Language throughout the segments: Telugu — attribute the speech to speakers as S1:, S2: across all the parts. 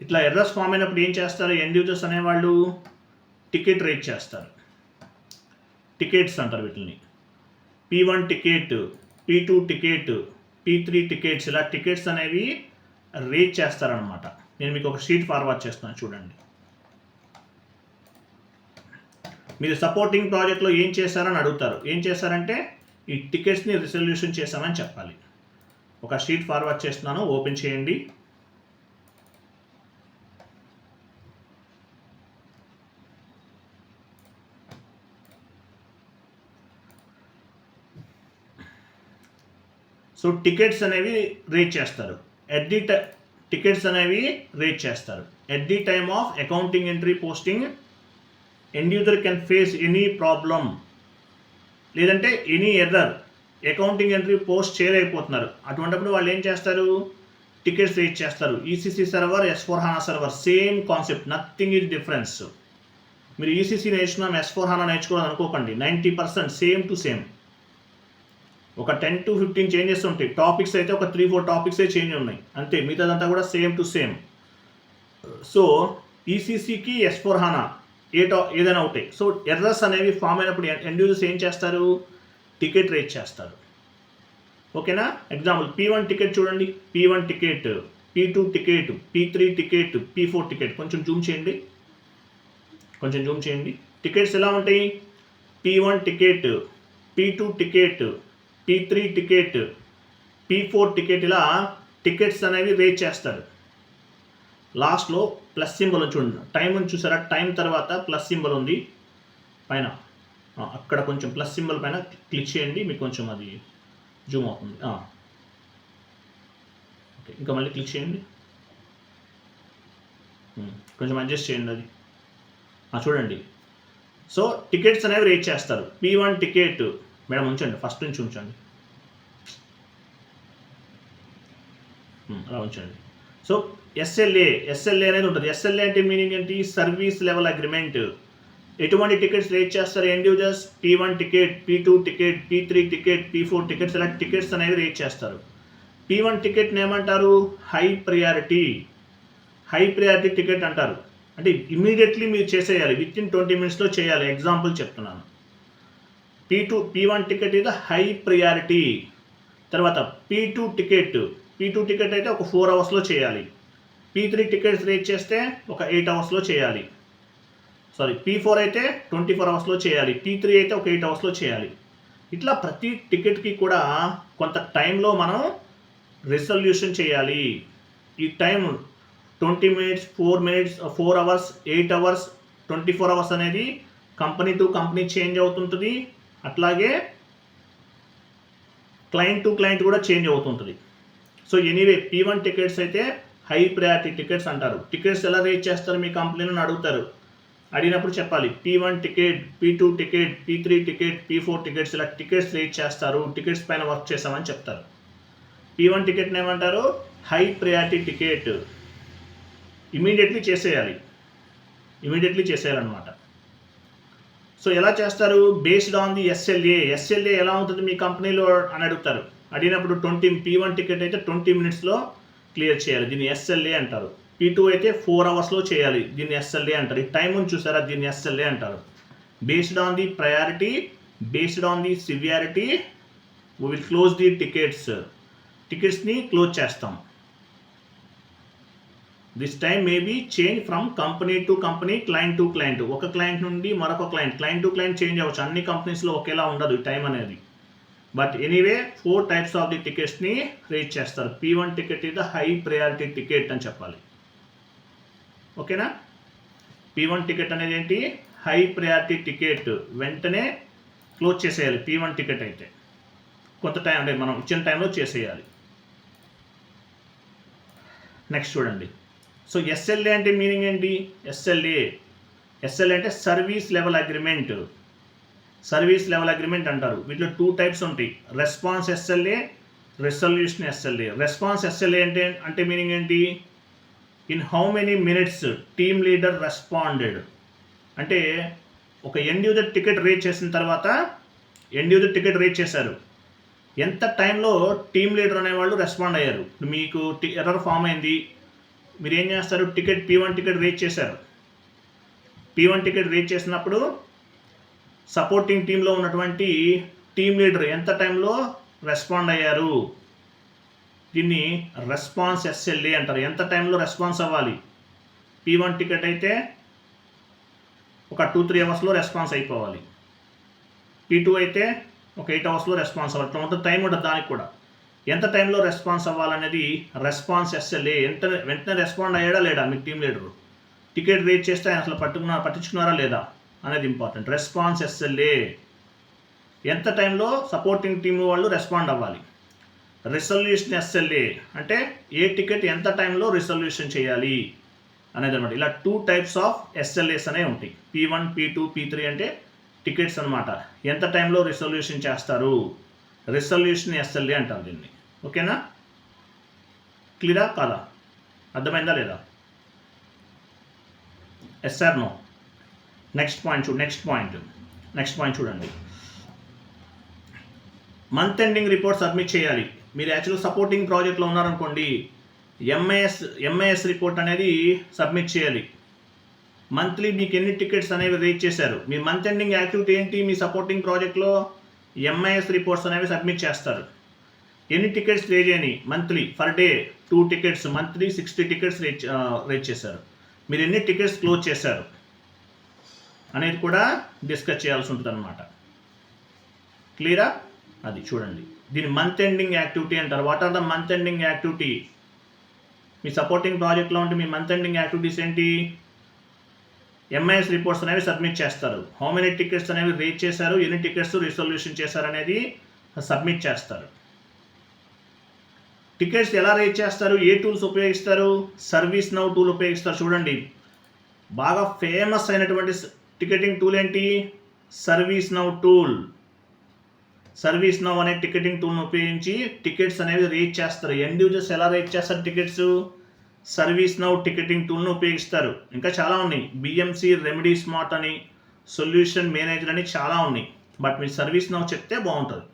S1: ఇట్లా ఎర్రర్స్ ఫామ్ అయినప్పుడు ఏం చేస్తారు? ఎండ్ యూజర్స్ అనేవాళ్ళు టికెట్ రేట్ చేస్తారు. టికెట్స్ అంటారు వీటిని. P1 ticket, P2 ticket, P3 tickets, ఇలా టికెట్స్ అనేవి రేట్ చేస్తారనమాట. నేను మీకు ఒక షీట్ ఫార్వర్డ్ చేస్తున్నాను చూడండి. మీరు సపోర్టింగ్ ప్రాజెక్ట్లో ఏం చేశారని అడుగుతారు. ఏం చేశారంటే ఈ టికెట్స్ని రిజల్యూషన్ చేశామని చెప్పాలి. ఒక షీట్ ఫార్వర్డ్ చేస్తున్నాను, ఓపెన్ చేయండి. సో టికెట్స్ అనేవి రేట్ చేస్తారు. టికెట్స్ అనేవి రేట్ చేస్తారు. At the time of accounting entry posting end user can face any problem, లేదంటే any error. Accounting entry post చేయలేకపోతున్నారు, అటువంటిప్పుడు వాళ్ళు ఏం చేస్తారు? టికెట్స్ రేట్ చేస్తారు. ECC server, S/4HANA server, same concept, nothing is difference. మీరు ఈసీసీ నేర్చుకున్నాం, S/4HANA నేర్చుకోవాలి అనుకోకండి. 90% సేమ్ టు సేమ్. ఒక 10 to 15 చేంజెస్ ఉంటాయి. టాపిక్స్ అయితే ఒక 3-4 టాపిక్సే చేంజ్ ఉన్నాయి అంతే, మిగతాదంతా కూడా సేమ్ టు సేమ్. సో ఈసీసీకి S/4HANA ఏదైనా ఒకటి. సో ఎర్రర్స్ అనేవి ఫామ్ అయినప్పుడు ఎండ్ యూజర్స్ ఏం చేస్తారు? టికెట్ రేట్ చేస్తారు. ఓకేనా? ఎగ్జాంపుల్ P1 టికెట్ చూడండి. P1 ticket, P2 ticket, P3 ticket, P4 ticket. కొంచెం జూమ్ చేయండి. టికెట్స్ ఎలా ఉంటాయి? P1 ticket, P2 ticket, P3 ticket, P4 ticket, ఇలా టికెట్స్ అనేవి రేట్ చేస్తారు. లాస్ట్లో ప్లస్ సింబల్ చూడండి. టైం అని చూసారా? టైం తర్వాత ప్లస్ సింబల్ ఉంది పైన. అక్కడ కొంచెం ప్లస్ సింబల్ పైన క్లిక్ చేయండి, మీకు కొంచెం అది జూమ్ అవుతుంది. ఓకే, ఇంకా మళ్ళీ క్లిక్ చేయండి. కొంచెం అడ్జస్ట్ చేయండి అది. చూడండి. సో టికెట్స్ అనేవి రేట్ చేస్తారు. P1 టికెట్, మేడం ఉంచండి, ఫస్ట్ నుంచి ఉంచండి, అలా ఉంచండి. సో ఎస్ఎల్ఏ అనేది ఉంటుంది. ఎస్ఎల్ఏ అంటే మీనింగ్ ఏంటి? Service level agreement. ఎటువంటి టికెట్స్ రేట్ చేస్తారు end users? P1 ticket, P2 ticket, P3 ticket, P4 tickets, ఇలా టికెట్స్ అనేవి రేట్ చేస్తారు. P1 టికెట్ని ఏమంటారు? హై ప్రియారిటీ టికెట్ అంటారు. అంటే ఇమీడియట్లీ మీరు చేసేయాలి, విత్ ఇన్ 20 minutesలో చేయాలి. ఎగ్జాంపుల్ చెప్తున్నాను. P1 టికెట్ ఇది హై ప్రియారిటీ. తర్వాత P2 టికెట్ అయితే ఒక 4 hours చేయాలి. P3 టికెట్స్ రేట్ చేస్తే ఒక 8 hours చేయాలి. P4 అయితే 24 hours చేయాలి. P3 అయితే ఒక 8 hours చేయాలి. ఇట్లా ప్రతి టికెట్కి కూడా కొంత టైంలో మనం రిజల్యూషన్ చేయాలి. ఈ time 20 minutes, 4 minutes, 4 hours, 8 hours, 24 hours అనేది కంపెనీ టు కంపెనీ చేంజ్ అవుతుంటుంది. అట్లాగే క్లయింట్ టు క్లయింట్ కూడా చేంజ్ అవుతుంటుంది. సో ఎనీవే P1 టికెట్స్ అయితే హై ప్రయారిటీ టికెట్స్ అంటారు. టికెట్స్ ఎలా రేట్ చేస్తారు మీ కంపెనీలో అడుగుతారు. అడిగినప్పుడు చెప్పాలి P1 ticket, P2 ticket, P3 ticket, P4 tickets, ఇలా టికెట్స్ రేట్ చేస్తారు. టికెట్స్ పైన వర్క్ చేస్తామని చెప్తారు. P1 టికెట్ని ఏమంటారు? High priority ticket. ఇమీడియట్లీ చేసేయాలన్నమాట. సో ఎలా చేస్తారు? బేస్డ్ ఆన్ ది ఎస్ఎల్ఏ ఎలా ఉంటుంది మీ కంపెనీలో అని అడుగుతారు. అడిగినప్పుడు P1 టికెట్ అయితే 20 minutesలో క్లియర్ చేయాలి, దీన్ని ఎస్ఎల్ఏ అంటారు. P2 అయితే 4 hours చేయాలి, దీన్ని ఎస్ఎల్ఏ అంటారు. ఈ టైం ఉంది చూసారా, దీన్ని ఎస్ఎల్ఏ అంటారు. Based on the priority, based on the severity we will close the టికెట్స్ని క్లోజ్ చేస్తాం. This time may be change from company to company, client to client. ఒక క్లయింట్ నుండి మరొక క్లయింట్ టు క్లయింట్ చేంజ్ అవ్వచ్చు. అన్ని కంపెనీస్లో ఒకేలా ఉండదు ఈ టైం అనేది. But anyway 4 types of the టికెట్స్ని రేట్ చేస్తారు. P1 టికెట్ ఇది హై ప్రయారిటీ టికెట్ అని చెప్పాలి. ఓకేనా? P1 టికెట్ అనేది ఏంటి? High priority ticket. వెంటనే క్లోజ్ చేసేయాలి P1 టికెట్ అయితే. కొంత టైం అంటే మనం ఇచ్చిన టైంలో చేసేయాలి. నెక్స్ట్ చూడండి. సో ఎస్ఎల్ఏ అంటే మీనింగ్ ఏంటి? ఎస్ఎల్ఏ అంటే సర్వీస్ లెవెల్ అగ్రిమెంట్. అంటారు. వీటిలో 2 types ఉంటాయి. Response SLA, resolution SLA. Response SLA అంటే మీనింగ్ ఏంటి? In how many minutes team leader responded. అంటే ఒక ఎండ్ యూజర్ టికెట్ రేట్ చేసిన తర్వాత, రేట్ చేశారు, ఎంత టైంలో టీమ్ లీడర్ అనేవాళ్ళు రెస్పాండ్ అయ్యారు. మీకు ఎర్రర్ ఫామ్ అయింది, మీరు ఏం చేస్తారు, టికెట్ P1 టికెట్ రేట్ చేశారు. P1 టికెట్ రేట్ చేసినప్పుడు సపోర్టింగ్ టీంలో ఉన్నటువంటి టీమ్ లీడర్ ఎంత టైంలో రెస్పాండ్ అయ్యారు, దీన్ని రెస్పాన్స్ SLA అంటారు. ఎంత టైంలో రెస్పాన్స్ అవ్వాలి. P1 టికెట్ అయితే ఒక 2-3 అవర్స్లో రెస్పాన్స్ అయిపోవాలి. P2 అయితే ఒక 8 అవర్స్లో రెస్పాన్స్ అవ్వాలి. అట్లా ఉంటుంది, టైం ఉంటుంది దానికి కూడా. ఎంత టైంలో రెస్పాన్స్ అవ్వాలనేది రెస్పాన్స్ SLA. వెంటనే రెస్పాండ్ అయ్యాడా లేడా మీ టీం లీడరు, టికెట్ రేట్ చేస్తే ఆయన అసలు పట్టించుకున్నారా లేదా అనేది ఇంపార్టెంట్. రెస్పాన్స్ SLA ఎంత టైంలో సపోర్టింగ్ టీం వాళ్ళు రెస్పాండ్ అవ్వాలి. రిజల్యూషన్ SLA అంటే ఏ టికెట్ ఎంత టైంలో రిజల్యూషన్ చేయాలి అనేది అనమాట. ఇలా 2 టైప్స్ ఆఫ్ SLAs అనేవి ఉంటాయి. P1, P2, P3 అంటే టికెట్స్ అనమాట. ఎంత టైంలో రిజల్యూషన్ చేస్తారు, రిజల్యూషన్ SLA అంటారు దీన్ని. ఓకేనా, క్లియరా కాదా, అర్థమైందా లేదా? Yes or no? Next point చూడండి. మంత్ ఎండింగ్ రిపోర్ట్ సబ్మిట్ చేయాలి. మీరు యాక్చువల్గా సపోర్టింగ్ ప్రాజెక్ట్లో ఉన్నారనుకోండి, ఎంఐఎస్ రిపోర్ట్ అనేది సబ్మిట్ చేయాలి. మంత్లీ మీకు ఎన్ని టికెట్స్ అనేవి రేట్ చేశారు, మీ మంత్ ఎండింగ్ యాక్టివిటీ ఏంటి, మీ సపోర్టింగ్ ప్రాజెక్ట్లో ఎంఐఎస్ రిపోర్ట్స్ అనేవి సబ్మిట్ చేస్తారు. ఎన్ని టికెట్స్ రేట్ చేయని monthly, for day 2 tickets, monthly 60 tickets rate చేశారు. మీరు ఎన్ని టికెట్స్ క్లోజ్ చేశారు అనేది కూడా డిస్కస్ చేయాల్సి ఉంటుంది అనమాట. క్లియరా? అది చూడండి, దీని మంత్ ఎండింగ్ యాక్టివిటీ అంటారు. What are the month ending activity? మీ సపోర్టింగ్ ప్రాజెక్ట్లో ఉంటే మీ మంత్ ఎండింగ్ యాక్టివిటీస్ ఏంటి? ఎంఐఎస్ రిపోర్ట్స్ అనేవి సబ్మిట్ చేస్తారు. హౌ మెనీ టికెట్స్ అనేవి రేట్ చేశారు, ఎన్ని టికెట్స్ రిజల్యూషన్ చేశారు అనేది సబ్మిట్ చేస్తారు. టికెట్స్ ఎలా రేట్ చేస్తారు, ఏ టూల్స్ ఉపయోగిస్తారు? సర్వీస్ నౌ టూల్ ఉపయోగిస్తారు. చూడండి, బాగా ఫేమస్ అయినటువంటి టికెటింగ్ టూల్ ఏంటి? Service now tool. Service now అనే టికెటింగ్ టూల్ని ఉపయోగించి టికెట్స్ అనేవి రేట్ చేస్తారు. ఎండ్ యూజర్స్ ఎలా రేట్ చేస్తారు టికెట్స్? సర్వీస్ నౌ టికెటింగ్ టూల్ను ఉపయోగిస్తారు. ఇంకా చాలా ఉన్నాయి, BMC, రెమెడీ స్మార్ట్ అని, సొల్యూషన్ మేనేజర్ అని చాలా ఉన్నాయి. బట్ మీరు సర్వీస్ నౌ చెప్తే బాగుంటుంది.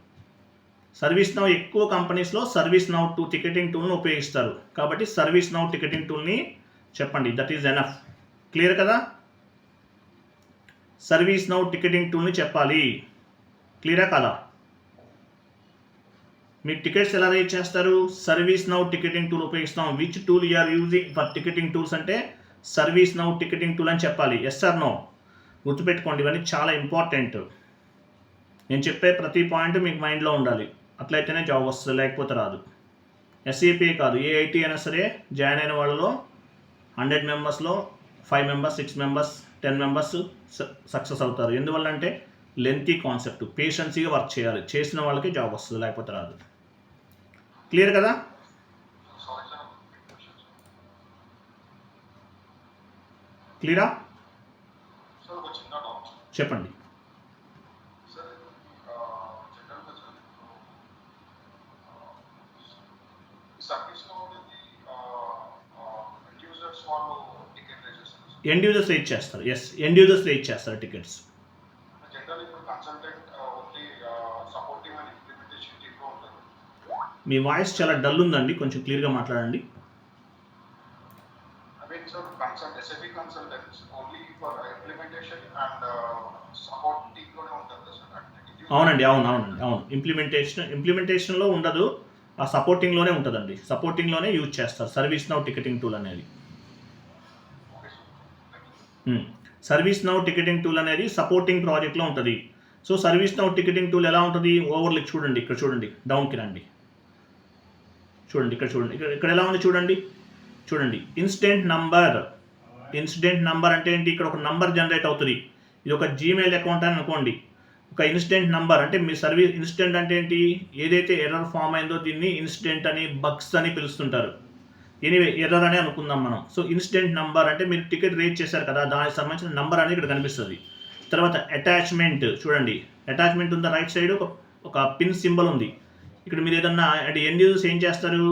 S1: సర్వీస్ నౌ ఎక్కువ కంపెనీస్లో సర్వీస్ నౌ టికెటింగ్ టూల్ను ఉపయోగిస్తారు. కాబట్టి సర్వీస్ నౌ టికెటింగ్ టూల్ని చెప్పండి, దట్ ఈజ్ ఎనఫ్. క్లియర్ కదా? సర్వీస్ నౌ టికెటింగ్ టూల్ని చెప్పాలి. క్లియరా కదా? మీ టికెట్స్ ఎలా రేట్ చేస్తారు? సర్వీస్ నౌ టికెటింగ్ టూల్ ఉపయోగిస్తాం. Which tool you are using for ticketing tools అంటే సర్వీస్ నౌ టికెటింగ్ టూల్ అని చెప్పాలి. Yes or no? గుర్తుపెట్టుకోండి, ఇవన్నీ చాలా ఇంపార్టెంట్. నేను చెప్పే ప్రతి పాయింట్ మీకు మైండ్లో ఉండాలి, అట్లయితేనే జాబ్ వస్తుంది, లేకపోతే రాదు. SAP కాదు, ఏ IT అయినా సరే జాయిన్ అయిన వాళ్ళలో 100 మెంబర్స్లో 5 మెంబర్స్, 6 మెంబర్స్, 10 మెంబర్స్ సక్సెస్ అవుతారు. ఎందువల్ల అంటే లెంతీ కాన్సెప్ట్, పేషెన్సీగా వర్క్ చేయాలి. చేసిన వాళ్ళకి జాబ్ వస్తుంది, లేకపోతే రాదు. క్లియర్ కదా? క్లియరా? చెప్పండి. ఎండ్ యూజర్స్ రేట్ చేస్తారు. ఎస్, ఎండ్ యూజర్స్ రేట్ చేస్తారు టికెట్స్. మీ వాయిస్ చాలా డల్ ఉందండి, కొంచెం క్లియర్గా మాట్లాడండి. అవునండి, అవును. ఇంప్లిమెంటేషన్లో ఉండదు, ఆ సపోర్టింగ్లోనే ఉంటుందండి. సపోర్టింగ్లోనే యూజ్ చేస్తారు సర్వీస్ నౌ టికెటింగ్ టూల్ అనేది. సర్వీస్ నౌ టికెటింగ్ టూల్ అనేది సపోర్టింగ్ ప్రాజెక్ట్లో ఉంటుంది. So service now ticketing tool ఎలా ఉంటుంది? ఓవర్లిక్ చూడండి, ఇక్కడ చూడండి, డౌన్కి రండి, చూడండి, ఇక్కడ ఎలా ఉంది చూడండి. ఇన్సిడెంట్ నంబర్ అంటే ఏంటి? ఇక్కడ ఒక నంబర్ జనరేట్ అవుతుంది. ఇది ఒక జీమెయిల్ అకౌంట్ అని అనుకోండి. ఒక ఇన్సిడెంట్ నంబర్ అంటే మీ సర్వీస్, ఇన్సిడెంట్ అంటే ఏంటి? ఏదైతే ఎర్రర్ ఫామ్ అయిందో దీన్ని ఇన్సిడెంట్ అని, బగ్స్ అని పిలుస్తుంటారు. ఎనీవే ఎర్రర్ అని అనుకుందాం మనం. సో ఇన్సిడెంట్ నంబర్ అంటే మీరు టికెట్ రేట్ చేశారు కదా, దానికి సంబంధించిన నంబర్ అనేది ఇక్కడ కనిపిస్తుంది. తర్వాత అటాచ్మెంట్ చూడండి, అటాచ్మెంట్ ఉందా? రైట్ సైడ్ ఒక పిన్ సింబల్ ఉంది. ఇక్కడ మీరు ఏదన్నా అంటే ఎండ్ యూజర్స్ ఏం చేస్తారు,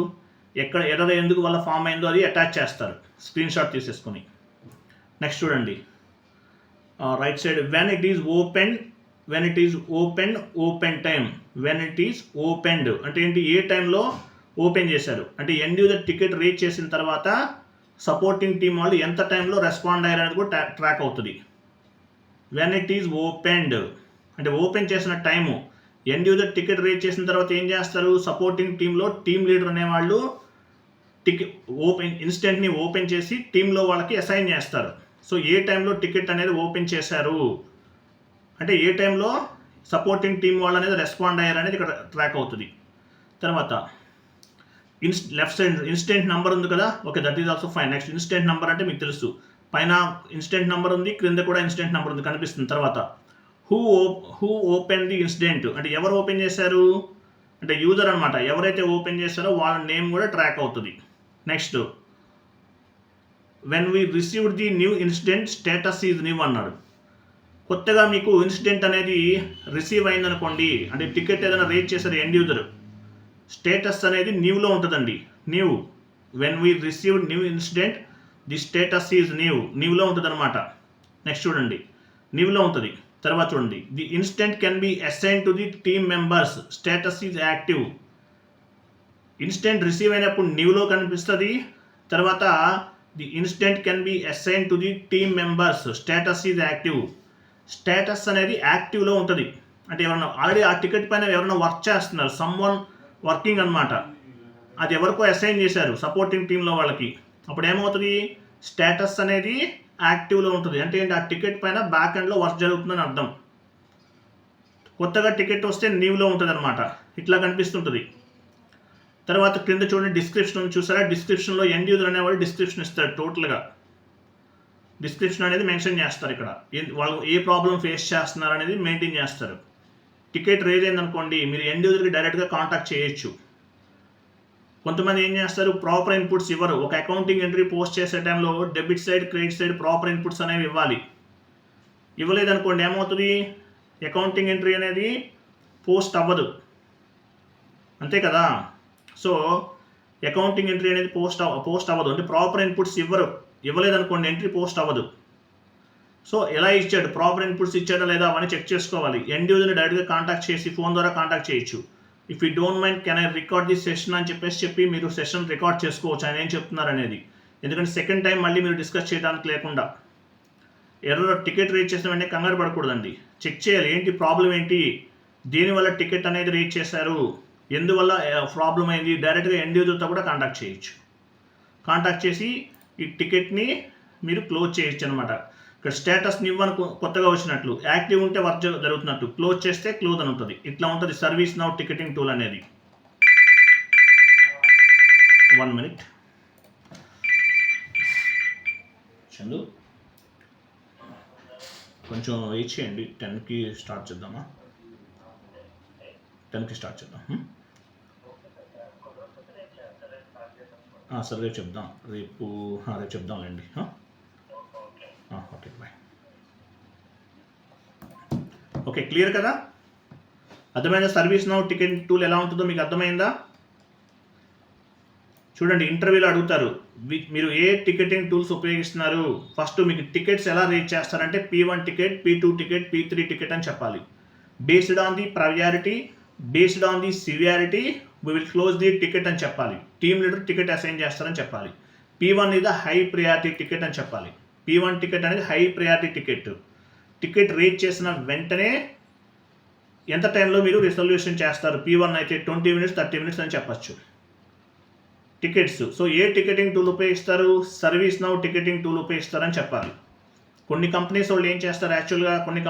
S1: ఎక్కడ ఎర్రర్ ఎందుకు వల్ల ఫామ్ అయిందో అది అటాచ్ చేస్తారు, స్క్రీన్ షాట్ తీసేసుకొని. నెక్స్ట్ చూడండి, right side when it is open open time. When it is opened అంటే ఏంటి? ఏ టైంలో ఓపెన్ చేశారు అంటే ఎండ్ యూజర్ టికెట్ రేట్ చేసిన తర్వాత సపోర్టింగ్ టీం వాళ్ళు ఎంత టైంలో రెస్పాండ్ అయ్యారు అనేది కూడా ట్రాక్ అవుతుంది. వెన్ ఇట్ ఈజ్ ఓపెన్డ్ అంటే ఓపెన్ చేసిన time, end user ticket rate చేసిన తర్వాత ఏం చేస్తారు, సపోర్టింగ్ టీంలో టీమ్ లీడర్ అనేవాళ్ళు ఇన్స్టెంట్ని ఓపెన్ చేసి టీంలో వాళ్ళకి అసైన్ చేస్తారు. సో ఏ టైంలో టికెట్ అనేది ఓపెన్ చేశారు అంటే ఏ టైంలో సపోర్టింగ్ టీం వాళ్ళు అనేది రెస్పాండ్ అయ్యారు అనేది ఇక్కడ ట్రాక్ అవుతుంది. తర్వాత లెఫ్ట్ సైడ్ ఇన్స్టెంట్ నెంబర్ ఉంది కదా, okay, that is also fine. Next instant number అంటే మీకు తెలుసు, పైన ఇన్స్టెంట్ నెంబర్ ఉంది, క్రింద కూడా ఇన్స్టెంట్ నెంబర్ ఉంది కనిపిస్తుంది. తర్వాత హూ ఓపెన్ ది ఇన్సిడెంట్ అంటే ఎవరు ఓపెన్ చేశారు అంటే యూజర్ అనమాట, ఎవరైతే ఓపెన్ చేశారో వాళ్ళ నేమ్ కూడా ట్రాక్ అవుతుంది. Next when we received the new incident status is new అన్నాడు. కొత్తగా మీకు ఇన్సిడెంట్ అనేది రిసీవ్ అయిందనుకోండి, అంటే టికెట్ ఏదైనా రేట్ చేశారు ఎండ్ యూజర్, స్టేటస్ అనేది న్యూలో ఉంటుందండి. New when we received new incident the status is న్యూలో ఉంటుంది అనమాట. నెక్స్ట్ చూడండి, న్యూలో ఉంటుంది. తర్వాత చూడండి, the incident can be assign to the team members status is active. Incident receive అయినప్పుడు న్యూలో కనిపిస్తుంది. తర్వాత the incident can be assign to the team members status is active. Status అనేది యాక్టివ్లో ఉంటుంది. అంటే ఎవరన్నా ఆల్రెడీ ఆ టికెట్ పైన ఎవరైనా వర్క్ చేస్తున్నారు, సమ్ వన్ వర్కింగ్ అనమాట, అది ఎవరికో అసైన్ చేశారు సపోర్టింగ్ టీంలో వాళ్ళకి, అప్పుడు ఏమవుతుంది, స్టేటస్ అనేది యాక్టివ్లో ఉంటుంది. అంటే ఏంటి, ఆ టికెట్ పైన బ్యాక్ ఎండ్లో వర్క్ జరుగుతుందని అర్థం. కొత్తగా టికెట్ వస్తే న్యూలో ఉంటుంది అనమాట, ఇట్లా కనిపిస్తుంటుంది. తర్వాత క్రింద చూడండి డిస్క్రిప్షన్ చూసారా, డిస్క్రిప్షన్లో ఎండ్ యూజర్ అనేవాళ్ళు డిస్క్రిప్షన్ ఇస్తారు. టోటల్గా డిస్క్రిప్షన్ అనేది మెన్షన్ చేస్తారు. ఇక్కడ వాళ్ళు ఏ ప్రాబ్లం ఫేస్ చేస్తున్నారు అనేది మెయింటైన్ చేస్తారు. టికెట్ రేజ్ అయిందనుకోండి, మీరు ఎండ్ యూజర్కి డైరెక్ట్గా కాంటాక్ట్ చేయొచ్చు. కొంతమంది ఏం చేస్తారు, ప్రాపర్ ఇన్పుట్స్ ఇవ్వరు. ఒక అకౌంటింగ్ ఎంట్రీ పోస్ట్ చేసే టైంలో debit side credit side proper inputs అనేవి ఇవ్వాలి. ఇవ్వలేదనుకోండి ఏమవుతుంది, అకౌంటింగ్ ఎంట్రీ అనేది పోస్ట్ అవ్వదు, అంతే కదా. సో అకౌంటింగ్ ఎంట్రీ అనేది పోస్ట్ అవ్వదు అంటే ప్రాపర్ ఇన్పుట్స్ ఇవ్వలేదనుకోండి ఎంట్రీ పోస్ట్ అవ్వదు. సో ఎలా ఇచ్చాడు, ప్రాపర్ ఇన్పుట్స్ ఇచ్చాడా లేదా అవన్నీ చెక్ చేసుకోవాలి. ఎండ్ యూజర్ని డైరెక్ట్గా కాంటాక్ట్ చేసి ఫోన్ ద్వారా కాంటాక్ట్ చేయొచ్చు. If you don't mind can I record the session అని చెప్పి మీరు సెషన్ రికార్డ్ చేసుకోవచ్చు ఆయన ఏం చెప్తున్నారు అనేది. ఎందుకంటే సెకండ్ టైం మళ్ళీ మీరు డిస్కస్ చేయడానికి లేకుండా. ఎర్రర్ టికెట్ రేట్ చేసిన వెంటనే కంగారు పడకూడదండి, చెక్ చేయాలి ఏంటి ప్రాబ్లం ఏంటి, దేనివల్ల టికెట్ అనేది రేట్ చేశారు, ఎందువల్ల ప్రాబ్లం అయింది, డైరెక్ట్గా ఎండ్ యూజర్తో కూడా కాంటాక్ట్ చేయొచ్చు. కాంటాక్ట్ చేసి ఈ టికెట్ని మీరు క్లోజ్ చేయొచ్చు అనమాట. ఇక్కడ స్టేటస్ న్యూ అని కొత్తగా వచ్చినట్లు, యాక్టివ్ ఉంటే వర్క్ జరుగుతున్నట్టు, క్లోజ్ చేస్తే క్లోజ్ అని ఉంటుంది. ఇట్లా ఉంటుంది సర్వీస్ నౌ టికెటింగ్ టూల్ అనేది. 1 minute చందు, కొంచెం వెయిట్ చేయండి. 10కి స్టార్ట్ చేద్దామా, 10కి స్టార్ట్ చేద్దాం. సరే రేపు చెప్దాం, రేపు చెప్దాంలేండి. Okay bye. ఓకే క్లియర్ కదా, అర్థమైందా? సర్వీస్ నౌ టికెట్ టూల్ ఎలా ఉంటుందో మీకు అర్థమైందా? చూడండి ఇంటర్వ్యూలో అడుగుతారు మీరు ఏ టికెటింగ్ టూల్స్ ఉపయోగిస్తున్నారు, ఫస్ట్ మీకు టికెట్స్ ఎలా రేట్ చేస్తారంటే P1 ticket, P2 ticket, P3 ticket అని చెప్పాలి. Based on the priority, based on the severity we will close the ticket అని చెప్పాలి. టీమ్ లీడర్ టికెట్ అసైన్ చేస్తారని చెప్పాలి. P1 is the high priority ticket అని చెప్పాలి. P1 టికెట్ అనేది high priority ticket. Ticket rate చేసిన వెంటనే ఎంత టైంలో మీరు రిజల్యూషన్ చేస్తారు, P1 అయితే 20 minutes 30 minutes అని చెప్పచ్చు టికెట్స్. సో ఏ టికెటింగ్ టూల్ ఉపయోగిస్తారు, సర్వీస్ నౌ టికెటింగ్ టూల్ ఉపయోగిస్తారని చెప్పాలి. కొన్ని కంపెనీస్ వాళ్ళు ఏం చేస్తారు, యాక్చువల్గా కొన్ని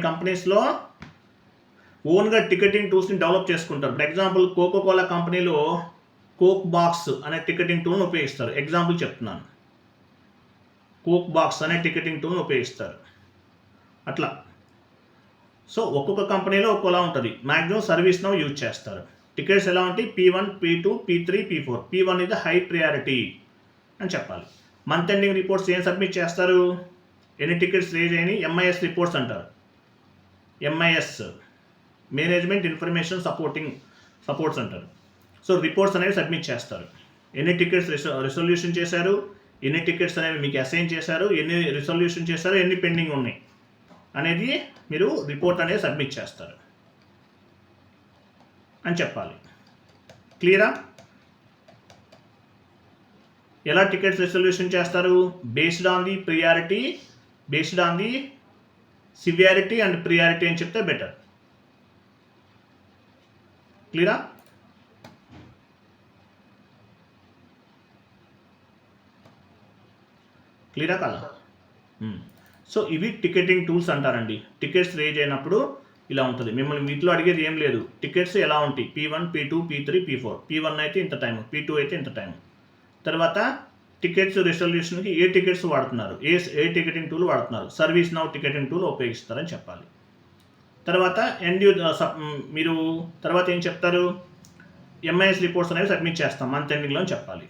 S1: కంపెనీస్లో ఓన్గా టికెటింగ్ టూల్స్ని డెవలప్ చేసుకుంటారు. ఫర్ ఎగ్జాంపుల్ కోకోకోలా కంపెనీలో కోక్ బాక్స్ అనే టికెటింగ్ టూల్ని ఉపయోగిస్తారు. ఎగ్జాంపుల్ చెప్తున్నాను, కోక్ బాక్స్ అనే టికెటింగ్ టూల్ని ఉపయోగిస్తారు. అట్లా సో ఒక్కొక్క కంపెనీలో ఒక్కోలా ఉంటుంది. మ్యాక్సిమం సర్వీస్ నౌ యూజ్ చేస్తారు. టికెట్స్ ఎలా ఉంటాయి, P1, P2, P3, P4. P1 ఇది హై ప్రియారిటీ అని చెప్పాలి. మంత్ ఎండింగ్ రిపోర్ట్స్ ఏం సబ్మిట్ చేస్తారు, ఎన్ని టికెట్స్ రేజ్ అయినాయి, MIS రిపోర్ట్స్ అంటారు. MIS మేనేజ్మెంట్ ఇన్ఫర్మేషన్ సపోర్ట్స్ అంటారు. సో రిపోర్ట్స్ అనేవి సబ్మిట్ చేస్తారు. ఎన్ని టికెట్స్ రిజల్యూషన్ చేశారు, ఎన్ని టికెట్స్ అనేవి మీకు అసైన్ చేశారు, ఎన్ని రిజల్యూషన్ చేశారు, ఎన్ని పెండింగ్ ఉన్నాయి అనేది మీరు రిపోర్ట్ అనేది సబ్మిట్ చేస్తారు అని చెప్పాలి. క్లియరా? ఎలా టికెట్స్ రిజర్వేషన్ చేస్తారు? Based on the priority, based on the severity and priority అని చెప్తే బెటర్. క్లియరా? క్లియరా కదా? సో ఇవి టికెటింగ్ టూల్స్ అంటారండి. టికెట్స్ రేజ్ అయినప్పుడు ఇలా ఉంటుంది. మిమ్మల్ని వీటిలో అడిగేది ఏం లేదు. టికెట్స్ ఎలా ఉంటాయి? P1, P2, P3, P4. P1 అయితే ఇంత టైం, P2 అయితే ఇంత టైం. తర్వాత టికెట్స్ రిజర్వేషన్కి ఏ టికెట్స్ వాడుతున్నారు, ఏ టికెటింగ్ టూల్ వాడుతున్నారు, సర్వీస్ నౌ టికెటింగ్ టూల్ ఉపయోగిస్తారని చెప్పాలి. తర్వాత మీరు తర్వాత ఏం చెప్తారు? ఎంఐఎస్ రిపోర్ట్స్ అనేవి సబ్మిట్ చేస్తాం మంత్ ఎండింగ్లో అని చెప్పాలి.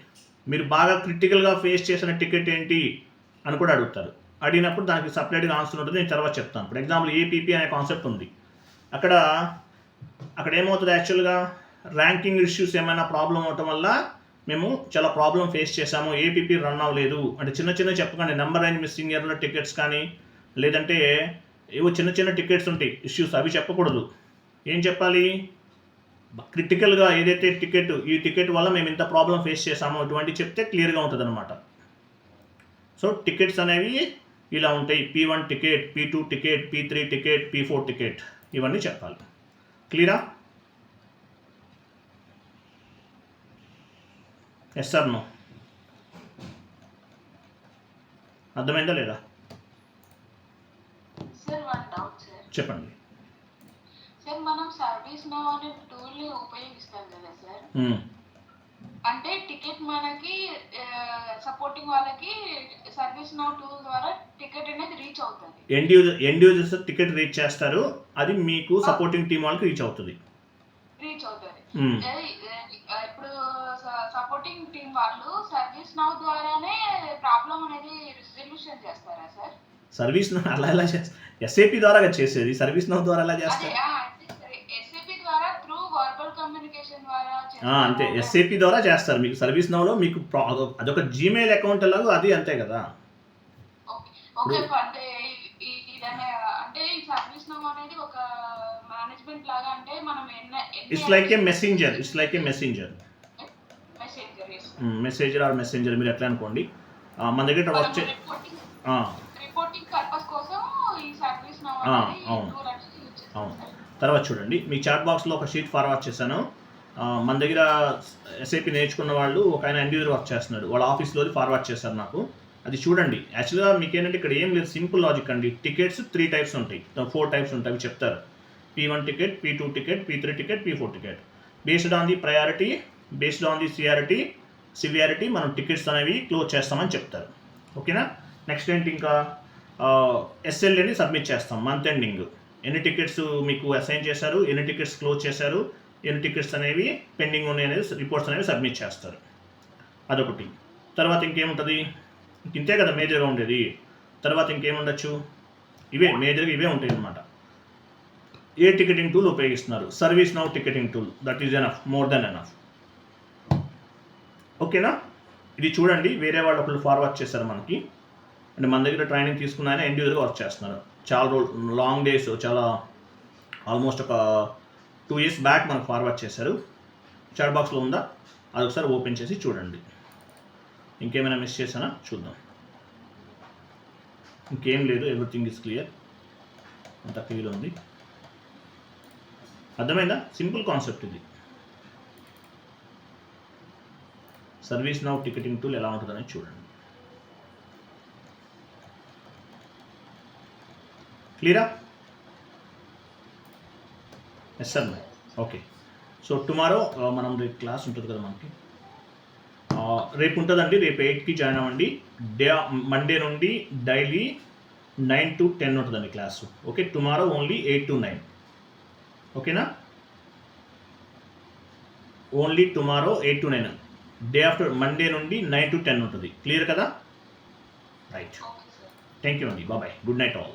S1: మీరు బాగా క్రిటికల్గా ఫేస్ చేసిన టికెట్ ఏంటి అని కూడా అడుగుతారు. అడిగినప్పుడు దానికి సపరేట్గా ఆన్సర్ ఉంటుంది. నేను తర్వాత చెప్తాను. ఫర్ ఎగ్జాంపుల్ ఏపీపీ అనే కాన్సెప్ట్ ఉంది. అక్కడ ఏమవుతుంది, యాక్చువల్గా ర్యాంకింగ్ ఇష్యూస్ ఏమైనా ప్రాబ్లం అవటం వల్ల మేము చాలా ప్రాబ్లం ఫేస్ చేసాము, ఏపీపీ రన్ అవ్వలేదు అంటే చిన్న చెప్పకండి. Number and missing error tickets కానీ లేదంటే ఏవో చిన్న టికెట్స్ ఉంటాయి ఇష్యూస్, అవి చెప్పకూడదు. ఏం చెప్పాలి? క్రిటికల్గా ఏదైతే ఈ టికెట్ వల్ల మేము ఇంత ప్రాబ్లం ఫేస్ చేసామో ఇటువంటి చెప్తే క్లియర్గా ఉంటుంది అనమాట. సో టికెట్స్ అనేవి ఇలా ఉంటాయి. P1 ticket, P2 ticket, P3 ticket, P4 ticket, ఇవన్నీ చెప్పాలి. క్లియరా? Yes sir no? అర్థమైందా లేదా? చెప్పండి.
S2: సార్ మనం సర్వీస్ నౌ అనే టూల్ ఉపయోగిస్తాం కదా సార్, అంటే టికెట్ మనకి సపోర్టింగ్ వాళ్ళకి సర్వీస్ నౌ టూల్ ద్వారా టికెట్ అనేది రీచ్ అవుతుంది.
S1: ఎండ్ యూజర్స్ టికెట్ రీచ్ చేస్తారు, అది మీకు సపోర్టింగ్ టీం వాళ్ళకి రీచ్ అవుతుంది.
S2: ఇప్పుడు సపోర్టింగ్ టీం వాళ్ళు సర్వీస్ నౌ ద్వారానే ప్రాబ్లం అనేది రిజల్యూషన్ చేస్తారా సార్?
S1: సర్వీస్ నౌ అలా ఎలా చేస్తారు? ఎస్ఏపీ ద్వారా చేసేది, సర్వీస్ నౌ ద్వారా ఎలా చేస్తారు?
S2: ఎస్ఏపీ ద్వారా త్రూ వర్బల్ కమ్యూనికేషన్ ద్వారా
S1: అంతే, ఎస్ఏపీ ద్వారా చేస్తారు. మీకు సర్వీస్ నౌలో మీకు అదొక జీమెయిల్ అకౌంట్ ఎలాగో అది అంతే కదా.
S2: ఓకే, అంటే అంటే ఈ సర్వీస్ నౌ అనేది ఒక మేనేజ్మెంట్ లాగా, అంటే మనం
S1: it's like a messenger, messenger or messenger మీరు ఎట్లా అనుకోండి. మన దగ్గర వచ్చే
S2: రిపోర్టింగ్ పర్పస్ కోసం ఈ సర్వీస్ నౌ
S1: అవును. తర్వాత చూడండి, మీ చాట్ బాక్స్లో ఒక షీట్ ఫార్వర్డ్ చేశాను. మన దగ్గర ఎస్ఐపి నేర్చుకున్న వాళ్ళు ఒక ఆయన ఎండ్ యూజర్ వర్క్ చేస్తున్నాడు, వాళ్ళ ఆఫీస్లో ఫార్వర్డ్ చేశారు నాకు. అది చూడండి. యాక్చువల్గా మీకు ఏంటంటే ఇక్కడ ఏం లేదు, సింపుల్ లాజిక్ అండి. టికెట్స్ 3 టైప్స్ ఉంటాయి, 4 టైప్స్ ఉంటాయి, అవి చెప్తారు. P1 ticket, P2 ticket, P3 ticket, P4 ticket. Based on the priority, based on the severity మనం టికెట్స్ అనేవి క్లోజ్ చేస్తామని చెప్తారు. ఓకేనా? నెక్స్ట్ ఏంటి, ఇంకా ఎస్ఎల్ఏని సబ్మిట్ చేస్తాం మంత్ ఎండింగ్. ఎన్ని టికెట్స్ మీకు అసైన్ చేశారు, ఎన్ని టికెట్స్ క్లోజ్ చేశారు, ఎన్ని టికెట్స్ అనేవి పెండింగ్ ఉన్నాయి అనేది రిపోర్ట్స్ అనేవి సబ్మిట్ చేస్తారు. అదొకటి. తర్వాత ఇంకేముంటుంది? ఇంతే కదా మేజర్గా ఉండేది. తర్వాత ఇంకేముండొచ్చు? మేజర్గా ఇవే ఉంటాయి అన్నమాట. ఏ టికెటింగ్ టూల్ ఉపయోగిస్తున్నారు? Service now ticketing tool, that is enough, more than enough. ఓకేనా? ఇది చూడండి, వేరే వాళ్ళు ఒకళ్ళు ఫార్వర్డ్ చేశారు మనకి. అంటే మన దగ్గర ట్రైనింగ్ తీసుకున్న ఆయన ఎండ్ యూజర్గా వర్క్ చేస్తున్నారు. చాలా లాంగ్ డేస్, చాలా ఆల్మోస్ట్ ఒక 2 years బ్యాక్ మనకు ఫార్వర్డ్ చేశారు. చాట్ బాక్స్లో ఉందా? అది ఒకసారి ఓపెన్ చేసి చూడండి. ఇంకేమైనా మిస్ చేసానా చూద్దాం. ఇంకేం లేదు, ఎవ్రీథింగ్ ఈజ్ క్లియర్, అంత క్లియర్ ఉంది. అర్థమైందా? సింపుల్ కాన్సెప్ట్ ఇది. సర్వీస్ నౌ టికెటింగ్ టూల్ ఎలా ఉంటుందని చూడండి. క్లియరా? Yes sir. Okay. So tomorrow మనం రేపు క్లాస్ ఉంటుంది కదా మనకి, రేపు ఉంటుందండి. రేపు 8కి జాయిన్ అవ్వండి. మండే నుండి డైలీ 9 to 10 ఉంటుందండి class. Okay, tomorrow only 8 to 9. ఓకేనా? Only tomorrow 8 to 9. Day after Monday నుండి 9 to 10 ఉంటుంది. క్లియర్ కదా? రైట్. థ్యాంక్ యూ అండి. బాయ్. Good night all.